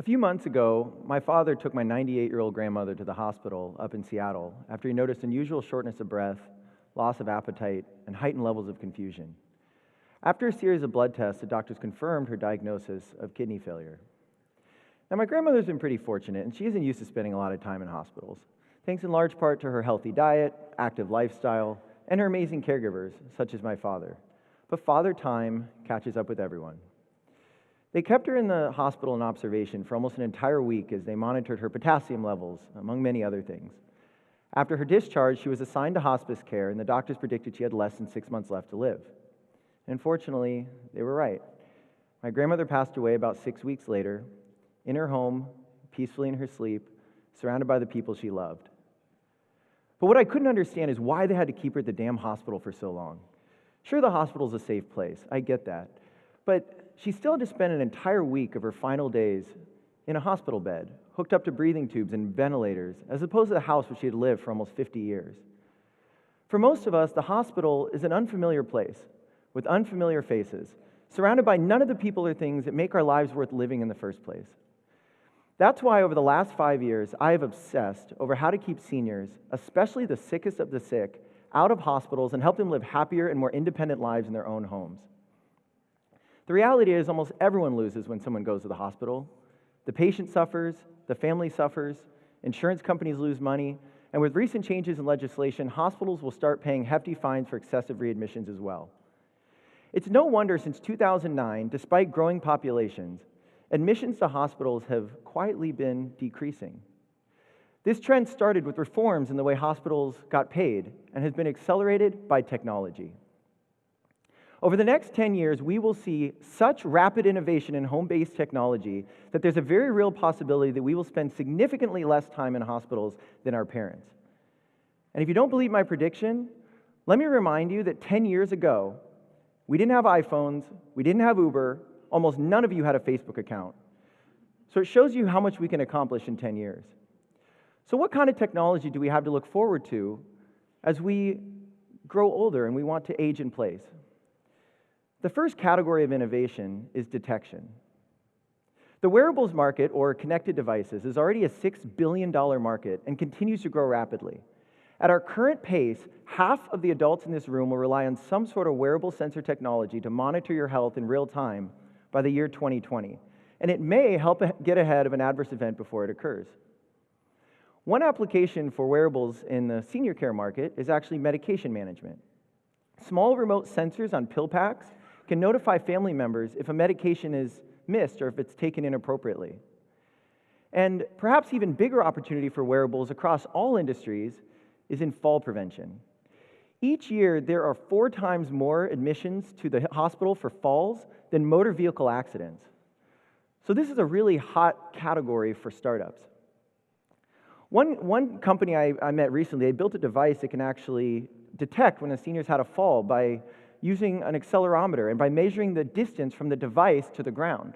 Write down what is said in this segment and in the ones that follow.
A few months ago, my father took my 98-year-old grandmother to the hospital up in Seattle after he noticed unusual shortness of breath, loss of appetite, and heightened levels of confusion. After a series of blood tests, the doctors confirmed her diagnosis of kidney failure. Now, my grandmother's been pretty fortunate, and she isn't used to spending a lot of time in hospitals, thanks in large part to her healthy diet, active lifestyle, and her amazing caregivers, such as my father. But father time catches up with everyone. They kept her in the hospital in observation for almost an entire week as they monitored her potassium levels, among many other things. After her discharge, she was assigned to hospice care, and the doctors predicted she had less than 6 months left to live. Unfortunately, they were right. My grandmother passed away about 6 weeks later, in her home, peacefully in her sleep, surrounded by the people she loved. But what I couldn't understand is why they had to keep her at the damn hospital for so long. Sure, the hospital's a safe place, I get that, but she still had to spend an entire week of her final days in a hospital bed, hooked up to breathing tubes and ventilators, as opposed to the house where she had lived for almost 50 years. For most of us, the hospital is an unfamiliar place, with unfamiliar faces, surrounded by none of the people or things that make our lives worth living in the first place. That's why over the last 5 years, I have obsessed over how to keep seniors, especially the sickest of the sick, out of hospitals and help them live happier and more independent lives in their own homes. The reality is almost everyone loses when someone goes to the hospital. The patient suffers, the family suffers, insurance companies lose money, and with recent changes in legislation, hospitals will start paying hefty fines for excessive readmissions as well. It's no wonder since 2009, despite growing populations, admissions to hospitals have quietly been decreasing. This trend started with reforms in the way hospitals got paid and has been accelerated by technology. Over the next 10 years, we will see such rapid innovation in home-based technology that there's a very real possibility that we will spend significantly less time in hospitals than our parents. And if you don't believe my prediction, let me remind you that 10 years ago, we didn't have iPhones, we didn't have Uber, almost none of you had a Facebook account. So it shows you how much we can accomplish in 10 years. So what kind of technology do we have to look forward to as we grow older and we want to age in place? The first category of innovation is detection. The wearables market, or connected devices, is already a $6 billion market and continues to grow rapidly. At our current pace, half of the adults in this room will rely on some sort of wearable sensor technology to monitor your health in real time by the year 2020, and it may help get ahead of an adverse event before it occurs. One application for wearables in the senior care market is actually medication management. Small remote sensors on pill packs can notify family members if a medication is missed or if it's taken inappropriately. And perhaps even bigger opportunity for wearables across all industries is in fall prevention. Each year, there are 4 times more admissions to the hospital for falls than motor vehicle accidents. So this is a really hot category for startups. One company I met recently, they built a device that can actually detect when a senior's had a fall by using an accelerometer and by measuring the distance from the device to the ground.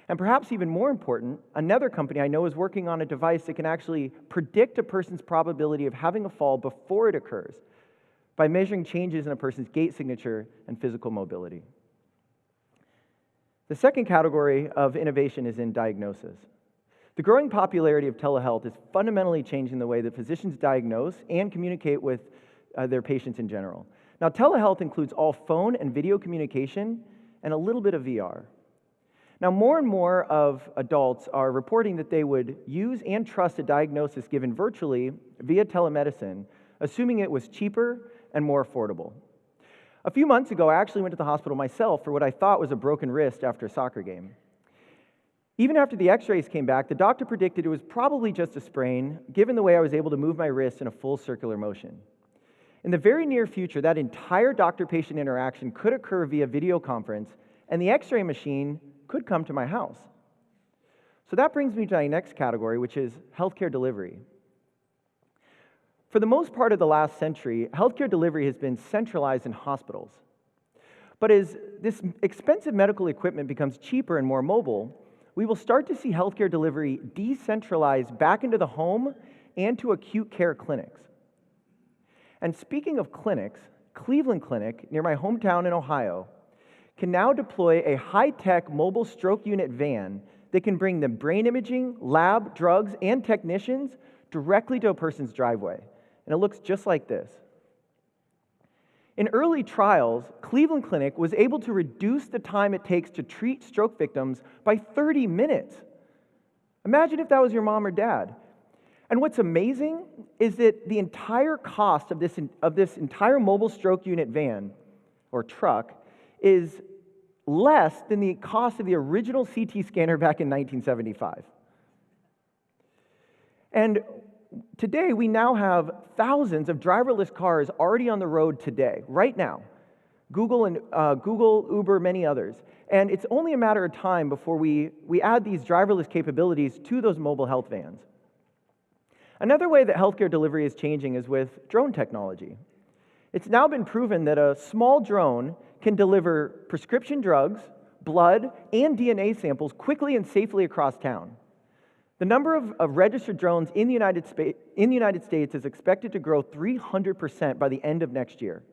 And perhaps even more important, another company I know is working on a device that can actually predict a person's probability of having a fall before it occurs by measuring changes in a person's gait signature and physical mobility. The second category of innovation is in diagnosis. The growing popularity of telehealth is fundamentally changing the way that physicians diagnose and communicate with their patients in general. Now, telehealth includes all phone and video communication and a little bit of VR. Now, more and more of adults are reporting that they would use and trust a diagnosis given virtually via telemedicine, assuming it was cheaper and more affordable. A few months ago, I actually went to the hospital myself for what I thought was a broken wrist after a soccer game. Even after the x-rays came back, the doctor predicted it was probably just a sprain, given the way I was able to move my wrist in a full circular motion. In the very near future, that entire doctor-patient interaction could occur via video conference, and the x-ray machine could come to my house. So that brings me to my next category, which is healthcare delivery. For the most part of the last century, healthcare delivery has been centralized in hospitals. But as this expensive medical equipment becomes cheaper and more mobile, we will start to see healthcare delivery decentralized back into the home and to acute care clinics. And speaking of clinics, Cleveland Clinic, near my hometown in Ohio, can now deploy a high-tech mobile stroke unit van that can bring the brain imaging, lab, drugs, and technicians directly to a person's driveway. And it looks just like this. In early trials, Cleveland Clinic was able to reduce the time it takes to treat stroke victims by 30 minutes. Imagine if that was your mom or dad. And what's amazing is that the entire cost of this entire mobile stroke unit van or truck is less than the cost of the original CT scanner back in 1975. And today, we now have thousands of driverless cars already on the road today, right now. Google, Uber, many others. And it's only a matter of time before we add these driverless capabilities to those mobile health vans. Another way that healthcare delivery is changing is with drone technology. It's now been proven that a small drone can deliver prescription drugs, blood, and DNA samples quickly and safely across town. The number of registered drones in the United States is expected to grow 300% by the end of next year.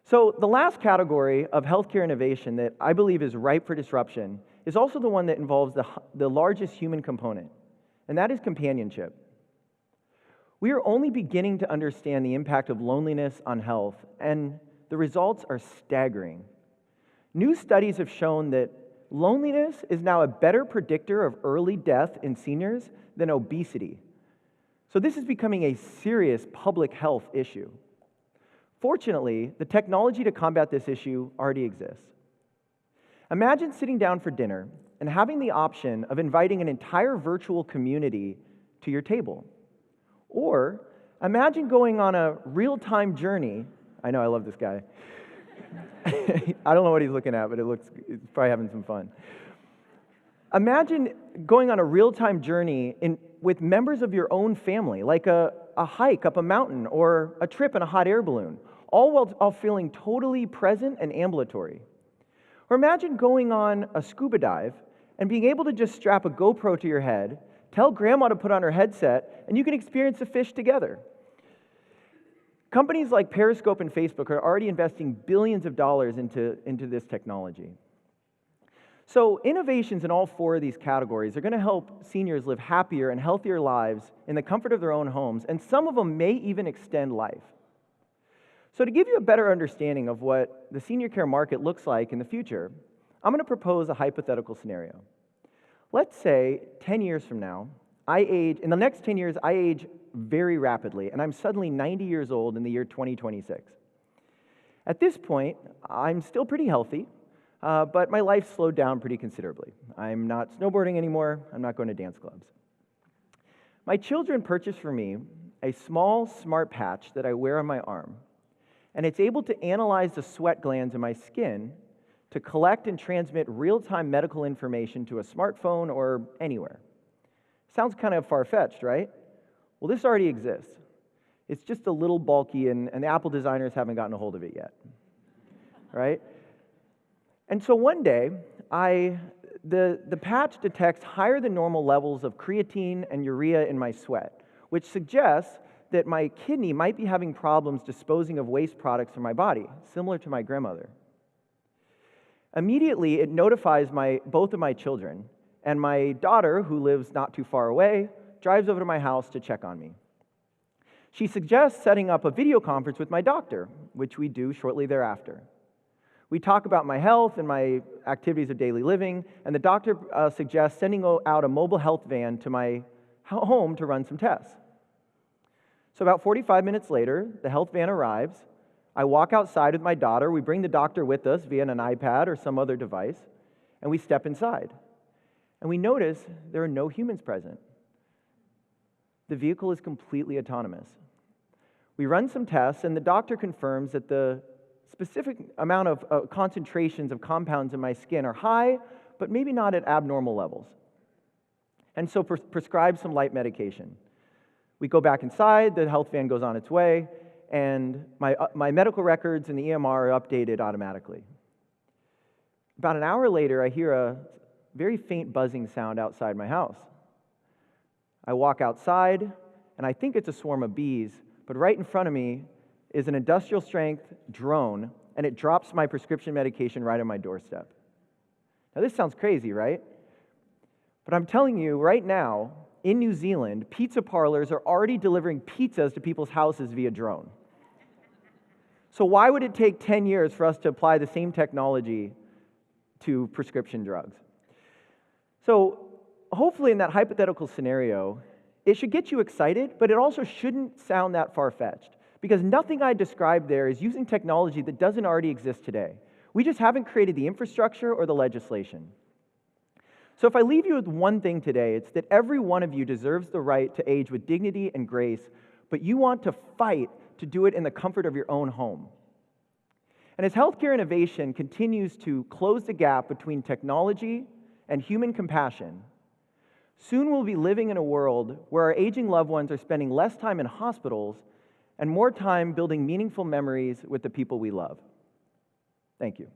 So the last category of healthcare innovation that I believe is ripe for disruption is also the one that involves the largest human component, and that is companionship. We are only beginning to understand the impact of loneliness on health, and the results are staggering. New studies have shown that loneliness is now a better predictor of early death in seniors than obesity. So this is becoming a serious public health issue. Fortunately, the technology to combat this issue already exists. Imagine sitting down for dinner and having the option of inviting an entire virtual community to your table. Or imagine going on a real-time journey. I know, I love this guy. I don't know what he's looking at, but he's probably having some fun. Imagine going on a real-time journey with members of your own family, like a hike up a mountain or a trip in a hot air balloon, all while feeling totally present and ambulatory. Or imagine going on a scuba dive and being able to just strap a GoPro to your head, tell grandma to put on her headset, and you can experience the fish together. Companies like Periscope and Facebook are already investing billions of dollars into this technology. So innovations in all four of these categories are going to help seniors live happier and healthier lives in the comfort of their own homes, and some of them may even extend life. So to give you a better understanding of what the senior care market looks like in the future, I'm going to propose a hypothetical scenario. Let's say 10 years from now, in the next 10 years, I age very rapidly, and I'm suddenly 90 years old in the year 2026. At this point, I'm still pretty healthy, but my life slowed down pretty considerably. I'm not snowboarding anymore. I'm not going to dance clubs. My children purchased for me a small smart patch that I wear on my arm, and it's able to analyze the sweat glands in my skin to collect and transmit real-time medical information to a smartphone or anywhere. Sounds kind of far-fetched, right? Well, this already exists. It's just a little bulky, and the Apple designers haven't gotten a hold of it yet, right? And so one day, the patch detects higher than normal levels of creatine and urea in my sweat, which suggests that my kidney might be having problems disposing of waste products from my body, similar to my grandmother. Immediately, it notifies both of my children, and my daughter, who lives not too far away, drives over to my house to check on me. She suggests setting up a video conference with my doctor, which we do shortly thereafter. We talk about my health and my activities of daily living, and the doctor suggests sending out a mobile health van to my home to run some tests. So about 45 minutes later, the health van arrives. I walk outside with my daughter. We bring the doctor with us via an iPad or some other device, and we step inside. And we notice there are no humans present. The vehicle is completely autonomous. We run some tests, and the doctor confirms that the specific amount of concentrations of compounds in my skin are high, but maybe not at abnormal levels. And so prescribes some light medication. We go back inside, the health van goes on its way, and my medical records and the EMR are updated automatically. About an hour later, I hear a very faint buzzing sound outside my house. I walk outside, and I think it's a swarm of bees, but right in front of me is an industrial-strength drone, and it drops my prescription medication right on my doorstep. Now, this sounds crazy, right? But I'm telling you right now, in New Zealand, pizza parlors are already delivering pizzas to people's houses via drone. So why would it take 10 years for us to apply the same technology to prescription drugs? So hopefully in that hypothetical scenario, it should get you excited, but it also shouldn't sound that far-fetched, because nothing I described there is using technology that doesn't already exist today. We just haven't created the infrastructure or the legislation. So if I leave you with one thing today, it's that every one of you deserves the right to age with dignity and grace, but you want to fight to do it in the comfort of your own home. And as healthcare innovation continues to close the gap between technology and human compassion, soon we'll be living in a world where our aging loved ones are spending less time in hospitals and more time building meaningful memories with the people we love. Thank you.